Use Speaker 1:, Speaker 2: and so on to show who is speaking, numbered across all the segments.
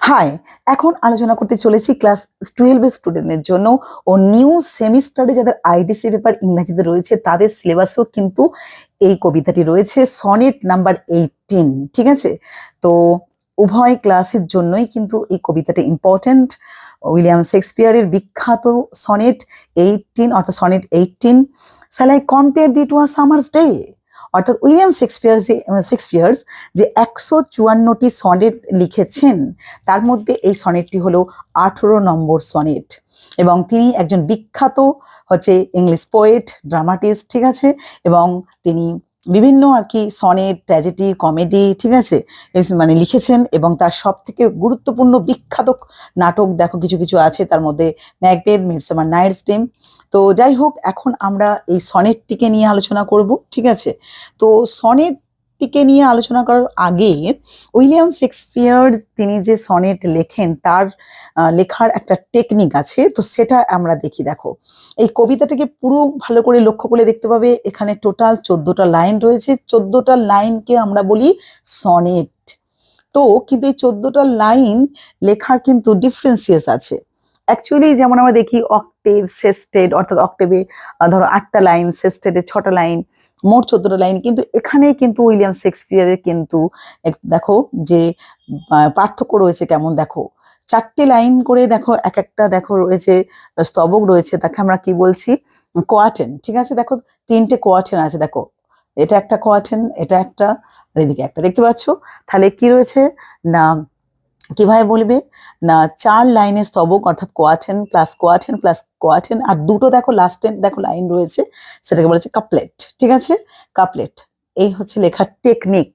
Speaker 1: High, এখন আলোচনা করতে চলেছি ক্লাস 12 এর স্টুডেন্টদের জন্য ও নিউ সেমিস্টারে যাদের আইডিসি পেপার ইংরেজিতে রয়েছে তাদের সিলেবাসেও কিন্তু এই কবিতাটি রয়েছে, সনেট নাম্বার 18। ঠিক আছে, তো উভয় ক্লাসের জন্যই কিন্তু এই কবিতাটা ইম্পর্টেন্ট। উইলিয়াম শেক্সপিয়ারের বিখ্যাত সনেট 18 অর্থাৎ sonnet 18। Shall I compare thee to a summer's day, অর্থাৎ উইলিয়াম শেক্সপিয়ার্স যে 154টি সনেট লিখেছেন তার মধ্যে এই সনেটটি হলো 18 নম্বর সনেট, এবং তিনি একজন বিখ্যাত ইংলিশ পোয়েট, ড্রামাটিস্ট। ঠিক আছে, এবং তিনি বিভিন্ন আর কি সনেট, ট্র্যাজেডি, কমেডি, ঠিক আছে, মানে লিখেছেন। এবং তার সব থেকে গুরুত্বপূর্ণ বিখ্যাত নাটক দেখো কিছু কিছু আছে, তার মধ্যে ম্যাকবেথ, মিডসামার নাইটস ড্রিম। তো যাই হোক, এখন আমরা এই সনেটটিকে নিয়ে আলোচনা করব। ঠিক আছে, তো সনেটটিকে নিয়ে আলোচনা করার আগে উইলিয়াম শেক্সপিয়ার তিনি যে সনেট লেখেন তার লেখার একটা টেকনিক আছে, তো সেটা আমরা দেখি। দেখো, এই কবিতাটাকে পুরো ভালো করে লক্ষ্য করে দেখতে পাবে, এখানে টোটাল 14টা লাইন রয়েছে। 14টা লাইনকে আমরা বলি সনেট। তো কিন্তু এই 14টা লাইন লেখার কিন্তু ডিফারেন্সিয়াস আছে। অ্যাকচুয়ালি যেমন আমরা দেখি অক্টেভ, সেস্টেড, অর্থাৎ অক্টেভে ধরো 8টা লাইন, সেস্টেডে 6টা লাইন, মোট 14টা লাইন। কিন্তু এখানে কিন্তু উইলিয়াম শেক্সপিয়ারের কিন্তু দেখো যে পার্থক্য রয়েছে কেমন। দেখো, 4টে লাইন করে দেখো, এক একটা দেখো রয়েছে স্তবক রয়েছে, তাকে আমরা কি বলছি, কোয়াটেন। ঠিক আছে, দেখো 3টে কোয়াটেন আছে। দেখো, এটা একটা কোয়াটেন, এটা একটা, আর এদিকে একটা, দেখতে পাচ্ছ। তাহলে কি রয়েছে না, কিভাবে বলবে না, 4 লাইনের স্তবক অর্থাৎ কোয়াটেন প্লাস কোয়াটেন প্লাস কোয়াটেন, আর দুটো দেখো লাস্টে দেখো লাইন রয়েছে, সেটাকে বলেছে কাপলেট। ঠিক আছে, কাপলেট, এই হচ্ছে লেখার টেকনিক।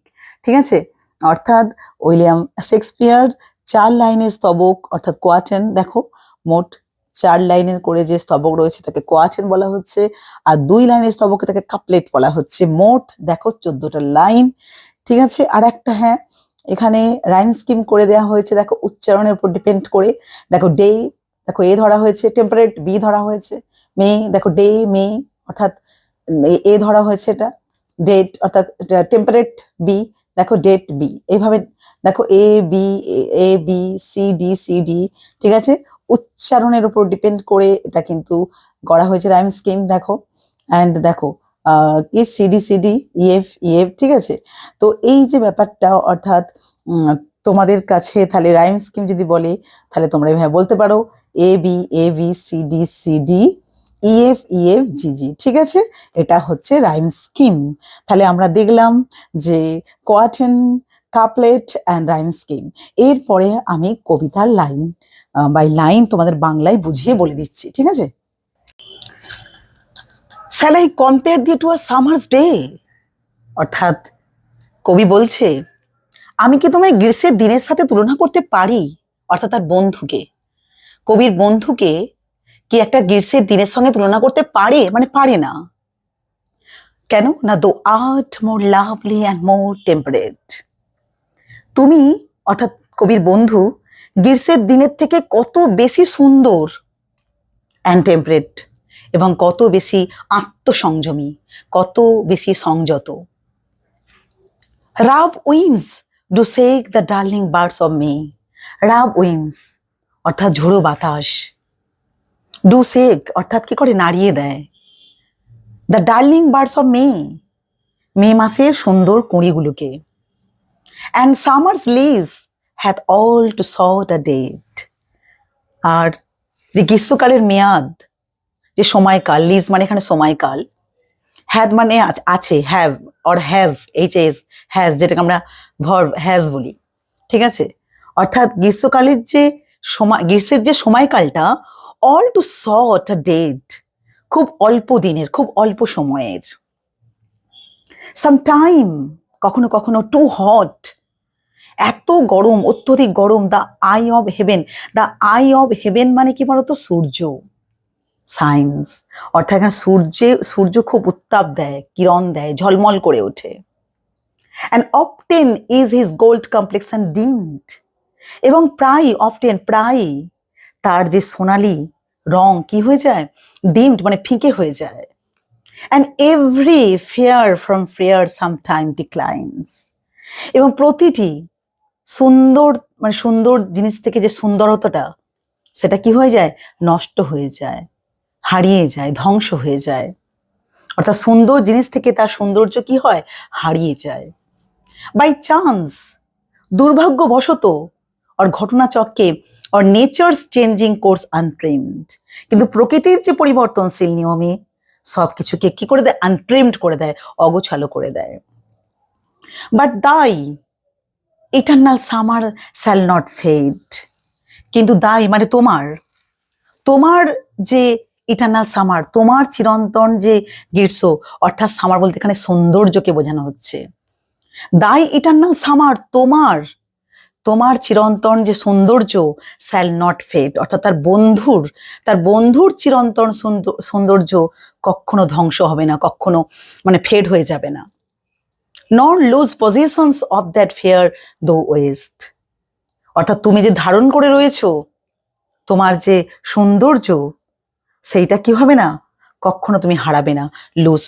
Speaker 1: ঠিক আছে, অর্থাৎ উইলিয়াম শেক্সপিয়ার 4 লাইনের স্তবক অর্থাৎ কোয়াটেন, দেখো মোট 4 লাইনের করে যে স্তবক রয়েছে তাকে কোয়াটেন বলা হচ্ছে, আর 2 লাইনের স্তবকে তাকে কাপলেট বলা হচ্ছে। মোট দেখো 14টা লাইন। ঠিক আছে, আর একটা, হ্যাঁ, এখানে রাইম স্কিম করে দেওয়া হয়েছে, দেখো উচ্চারণের উপর ডিপেন্ড করে। দেখো ডে, দেখো এ ধরা হয়েছে, টেম্পারেট বি ধরা হয়েছে, মে দেখো ডে মে অর্থাৎ এ ধরা হয়েছে, এটা ডেট অর্থাৎ টেম্পারেট বি, দেখো ডেট বি, এইভাবে দেখো A B, A B C D C D. ঠিক আছে, উচ্চারণের উপর ডিপেন্ড করে এটা কিন্তু গড়া হয়েছে রাইম স্কিম। দেখো অ্যান্ড দেখো কি সিডি সিডি ইএফ ইএফ। ঠিক আছে, তো এই যে ব্যাপারটা, অর্থাৎ তোমাদের কাছে তাহলে রাইম স্কিম যদি বলে তাহলে তোমরা এভাবে বলতে পারো, A B C D C D E F E F G G. ঠিক আছে, এটা হচ্ছে রাইম স্কিম। তাহলে আমরা দেখলাম যে কোয়াটেন, কাপলেট অ্যান্ড রাইম স্কিম। এরপরে আমি কবিতার লাইন বাই লাইন তোমাদের বাংলায় বুঝিয়ে বলে দিচ্ছি। ঠিক আছে, shall I compare thee to a summer's day, অর্থাৎ কবি বলছে আমি কি তোমায় গ্রীষ্মের দিনের সাথে তুলনা করতে পারি, অর্থাৎ তার বন্ধুকে, কবির বন্ধুকে কি একটা গ্রীষ্মের দিনের সঙ্গে তুলনা করতে পারে, মানে পারে না। কেন না, দো art more lovely and more temperate, তুমি অর্থাৎ কবির বন্ধু গ্রীষ্মের দিনের থেকে কত বেশি সুন্দর অ্যান্ড টেম্পারেট, এবং কত বেশি আত্মসংযমী, কত বেশি সংযত। Rough winds do shake the darling buds of May, rough winds অর্থাৎ ঝোড়ো বাতাস, ডু শেক অর্থাৎ কি করে, নাড়িয়ে দেয়, the darling buds of May, May মাসের সুন্দর কুঁড়িগুলোকে, and summer's lease hath all too short a date, আর যে গ্রীষ্মকালের মেয়াদ, যে সময়কাল, লিজ মানে এখানে সময়কাল, হ্যাড মানে আছে, have or has, H S has, যেটাকে আমরা ভার্ব হ্যাজ বলি। ঠিক আছে, অর্থাৎ গ্রীষ্মকালের যে সময়, গ্রীষ্মের যে সময়কালটা, all too short a date, খুব অল্প দিনের, খুব অল্প সময়ের। সামটাইম কখনো কখনো টু হট, এত গরম, অত্যধিক গরম। The eye of heaven, the eye of heaven মানে কি বলতো, সূর্য, সায়েন্স, অর্থাৎ এখানে সূর্য খুব উত্তাপ দেয়, কিরণ দেয়, ঝলমল করে ওঠে। And often is his gold complexion deemed, এবং প্রায় তার যে সোনালি রং কি হয়ে যায়, ডিমড মানে ফিকে হয়ে যায়। And every fair from fair sometime declines, এবং প্রতিটি সুন্দর মানে সুন্দর জিনিস থেকে যে সুন্দরতাটা সেটা কি হয়ে যায়, নষ্ট হয়ে যায়, হারিয়ে যায়, ধ্বংস হয়ে যায়। অর্থাৎ সুন্দর জিনিস থেকে তার সৌন্দর্য কি হয়, হারিয়ে যায় বাই চান্স, দুর্ভাগ্যবশত, আর ঘটনাচক্রে, or nature's changing course untrained। কিন্তু প্রকৃতির যে পরিবর্তনশীল নিয়মে সবকিছুকে কি করে দেয়, আনট্রেমড করে দেয়, অগোছালো করে দেয়। But thy eternal summer shall not fade. কিন্তু দাই মানে তোমার, তোমার যে ইটারনাল সামার, তোমার চিরন্তন যে গ্রীষ্ম, অর্থাৎ সামার বলতে এখানে সৌন্দর্যকে বোঝানো হচ্ছে। দাই ইটারনাল সামার, তোমার তোমার চিরন্তন যে সৌন্দর্য, শ্যাল নট ফেড, অর্থাৎ তার বন্ধুর চিরন্তন সৌন্দর্য কখনো ধ্বংস হবে না, কখনো মানে ফেড হয়ে যাবে না। Nor lose possessions of that fair thou owest. অর্থাৎ তুমি যে ধারণ করে রয়েছো তোমার যে সৌন্দর্য, সেইটা কি হবে না, কখনো তুমি হারাবে না। লুজ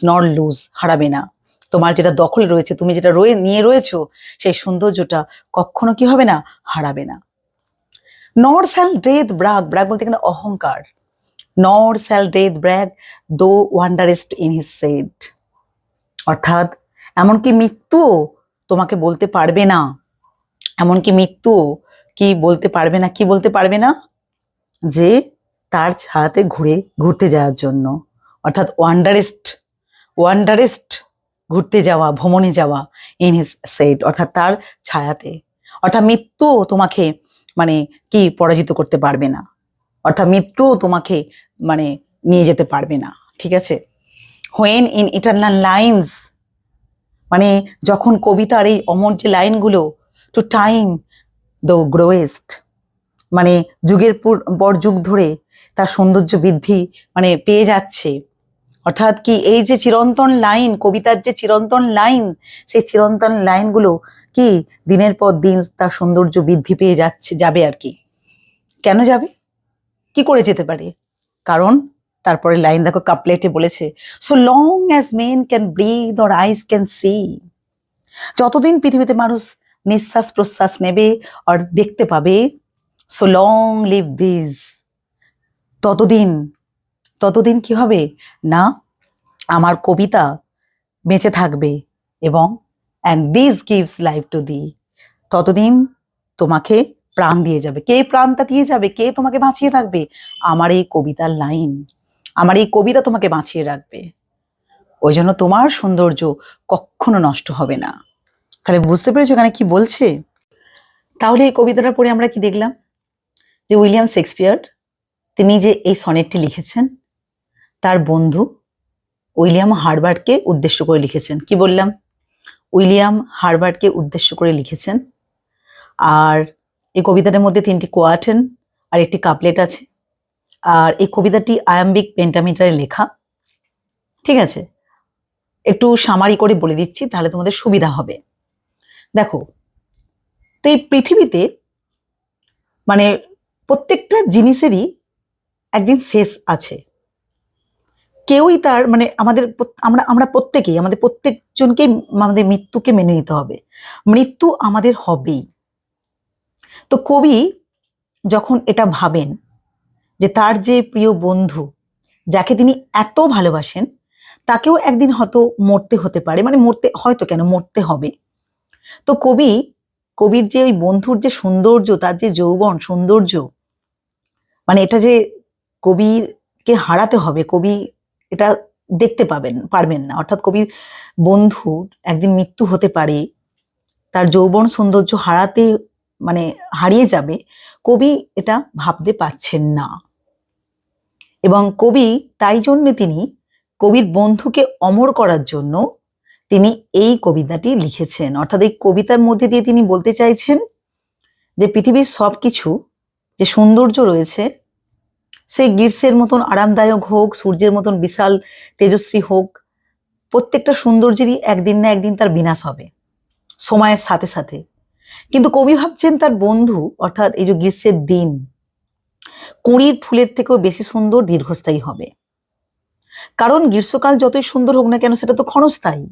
Speaker 1: হারাবে না। তোমার যেটা দখল রয়েছে, তুমি যেটা নিয়ে রয়েছো, সেই সৌন্দর্যটা কখনো কি হবে না, হারাবে না। নর শ্যাল ডেথ ব্রাগ, ব্রাগ বলতে এখানে অহংকার। নর শ্যাল ডেথ ব্র্যাগ দো ওয়ান্ডারেস্ট ইন হিজ সেড। অর্থাৎ এমনকি মৃত্যুও তোমাকে বলতে পারবে না, এমনকি মৃত্যুও কি বলতে পারবে না, কি বলতে পারবে না, যে তার ছায়াতে ঘুরতে যাওয়ার জন্য। অর্থাৎ ওয়ান্ডারেস্ট ঘুরতে যাওয়া, ভ্রমণে যাওয়া, ইন হিজ সেড, অর্থাৎ তার ছায়াতে। অর্থাৎ মৃত্যুও তোমাকে মানে কি পরাজিত করতে পারবে না, অর্থাৎ মৃত্যুও তোমাকে মানে নিয়ে যেতে পারবে না। ঠিক আছে। হোয়েন ইন ইটারনাল লাইন্স, মানে যখন কবিতার এই অমর যে লাইনগুলো, টু টাইম দ্য গ্রোয়েস্ট, মানে যুগের পর যুগ ধরে তার সৌন্দর্য বৃদ্ধি মানে পেয়ে যাচ্ছে। অর্থাৎ কি এই যে চিরন্তন লাইন, কবিতার যে চিরন্তন লাইন, সেই চিরন্তন লাইনগুলো কি দিনের পর দিন তার সৌন্দর্য বৃদ্ধি পেয়ে যাবে আর কি। কেন যাবে, কি করে যেতে পারে? কারণ তারপরে লাইন দেখো, কাপলেটে বলেছে, so long as men can breathe or eyes can see. যতদিন পৃথিবীতে মানুষ নিঃশ্বাস প্রশ্বাস নেবে আর দেখতে পাবে, সো লং লিভ দিস, ততদিন কি হবে না, আমার কবিতা বেঁচে থাকবে, এবং and this gives life to the, ততদিন তোমাকে প্রাণ দিয়ে যাবে। কে প্রাণটা দিয়ে যাবে, কে তোমাকে বাঁচিয়ে রাখবে? আমার এই কবিতার লাইন, আমার এই কবিতা তোমাকে বাঁচিয়ে রাখবে। ওই জন্য তোমার সৌন্দর্য কখনো নষ্ট হবে না। তাহলে বুঝতে পেরেছো এখানে কি বলছে? তাহলে এই কবিতাটা পড়ে আমরা কি দেখলাম, যে উইলিয়াম শেক্সপিয়ার তিনি যে এই সনেটটি লিখেছেন তার বন্ধু উইলিয়াম হার্বার্টকে উদ্দেশ্য করে লিখেছেন। কি বললাম, উইলিয়াম হার্বার্টকে উদ্দেশ্য করে লিখেছেন। আর এই কবিতাটার মধ্যে 3টি কোয়ার্টেন আর একটি কাপলেট আছে। আর এই কবিতাটি আয়াম্বিক পেন্টামিটারে লেখা। ঠিক আছে, একটু সামারি করে বলে দিচ্ছি তাহলে তোমাদের সুবিধা হবে। দেখো, তো এই পৃথিবীতে মানে প্রত্যেকটা জিনিসেরই একদিন শেষ আছে। কেউই তার মানে আমরা প্রত্যেকেই, আমাদের প্রত্যেকজনকে আমাদের মৃত্যুকে মেনে নিতে হবে। মৃত্যু আমাদের হবেই। তো কবি যখন এটা ভাবেন যে তার যে প্রিয় বন্ধু, যাকে তিনি এত ভালোবাসেন, তাকেও একদিন হয়তো মরতে হতে পারে, মানে মরতে হবে। তো কবির যে ওই বন্ধুর যে সৌন্দর্য, তার যে যৌবন সৌন্দর্য, মানে এটা যে কবিকে হারাতে হবে, কবি এটা দেখতে পারবেন না। অর্থাৎ কবির বন্ধুর একদিন মৃত্যু হতে পারে, তার যৌবন সৌন্দর্য হারিয়ে যাবে, কবি এটা ভাবতে পারছেন না। এবং কবি তাই জন্য তিনি কবির বন্ধুকে অমর করার জন্য তিনি এই কবিতাটি লিখেছেন। অর্থাৎ এই কবিতার মধ্যে দিয়ে তিনি বলতে চাইছেন যে পৃথিবীর সবকিছু যে সৌন্দর্য রয়েছে, সেই গ্রীষ্মের মতন আরামদায়ক হোক, সূর্যের মতন বিশাল তেজস্বী হোক, প্রত্যেকটা সৌন্দর্যেরই একদিন না একদিন তার বিনাশ হবে সময়ের সাথে সাথে। কিন্তু কবি ভাবছেন তার বন্ধু, অর্থাৎ এই যে গ্রীষ্মের দিন, কুঁড়ির ফুলের থেকেও বেশি সুন্দর, দীর্ঘস্থায়ী হবে। কারণ গ্রীষ্মকাল যতই সুন্দর হোক না কেন, সেটা তো ক্ষণস্থায়ী।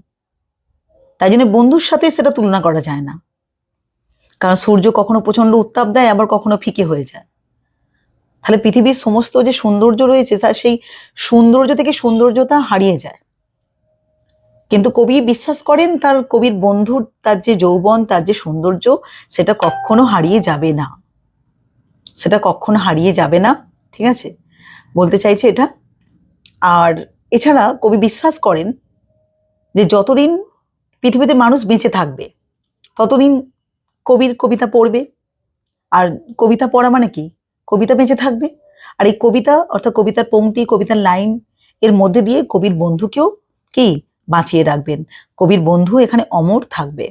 Speaker 1: তাই জন্য বন্ধুর সাথে সেটা তুলনা করা যায় না। কারণ সূর্য কখনো প্রচন্ড উত্তাপ দেয়, আবার কখনো ফিকে হয়ে যায়। তাহলে পৃথিবীর সমস্ত যে সৌন্দর্য রয়েছে তার সেই সৌন্দর্য থেকে সৌন্দর্যতা হারিয়ে যায়। কিন্তু কবি বিশ্বাস করেন তার কবির বন্ধুর তার যে যৌবন, তার যে সৌন্দর্য, সেটা কখনো হারিয়ে যাবে না, সেটা কখনো হারিয়ে যাবে না। ঠিক আছে, বলতে চাইছে এটা। আর এছাড়া কবি বিশ্বাস করেন যে যতদিন পৃথিবীতে মানুষ বেঁচে থাকবে ততদিন কবির কবিতা পড়বে। আর কবিতা পড়া মানে কি, কবিতা বেঁচে থাকবে। আর এই কবিতা অর্থাৎ কবিতার পংক্তি, কবিতার লাইন এর মধ্যে দিয়ে কবির বন্ধুকেও কি বাঁচিয়ে রাখবেন, কবির বন্ধু এখানে অমর থাকবে।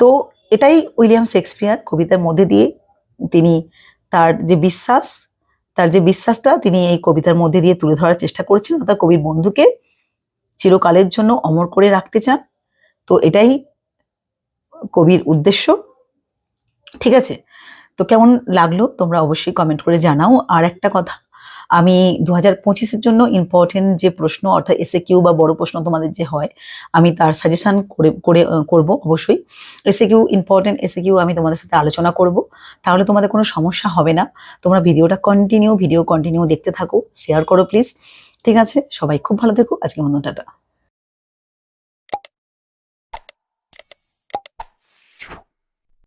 Speaker 1: তো এটাই উইলিয়াম শেক্সপিয়ার কবিতার মধ্যে দিয়ে তিনি তার যে বিশ্বাস, তার যে বিশ্বাসটা তিনি এই কবিতার মধ্যে দিয়ে তুলে ধরার চেষ্টা করেছেন, অর্থাৎ কবির বন্ধুকে চিরকালের জন্য অমর করে রাখতে চান। তো এটাই কবির উদ্দেশ্য। ঠিক আছে, তো কেমন লাগলো তোমরা অবশ্যই কমেন্ট করে জানাও। আর একটা কথা, আমি 2025-এর জন্য ইম্পর্টেন্ট যে প্রশ্ন অর্থাৎ এসএকিউ বা বড় প্রশ্ন তোমাদের যে হয়, আমি তার সাজেশন করব অবশ্যই। এসএকিউ, ইম্পর্টেন্ট এসএকিউ আমি তোমাদের সাথে আলোচনা করব, তাহলে তোমাদের কোনো সমস্যা হবে না। তোমরা ভিডিও কন্টিনিউ দেখতে থাকো, শেয়ার করো প্লিজ। ঠিক আছে, সবাই খুব ভালো থেকো, আজকে মতো টাটা।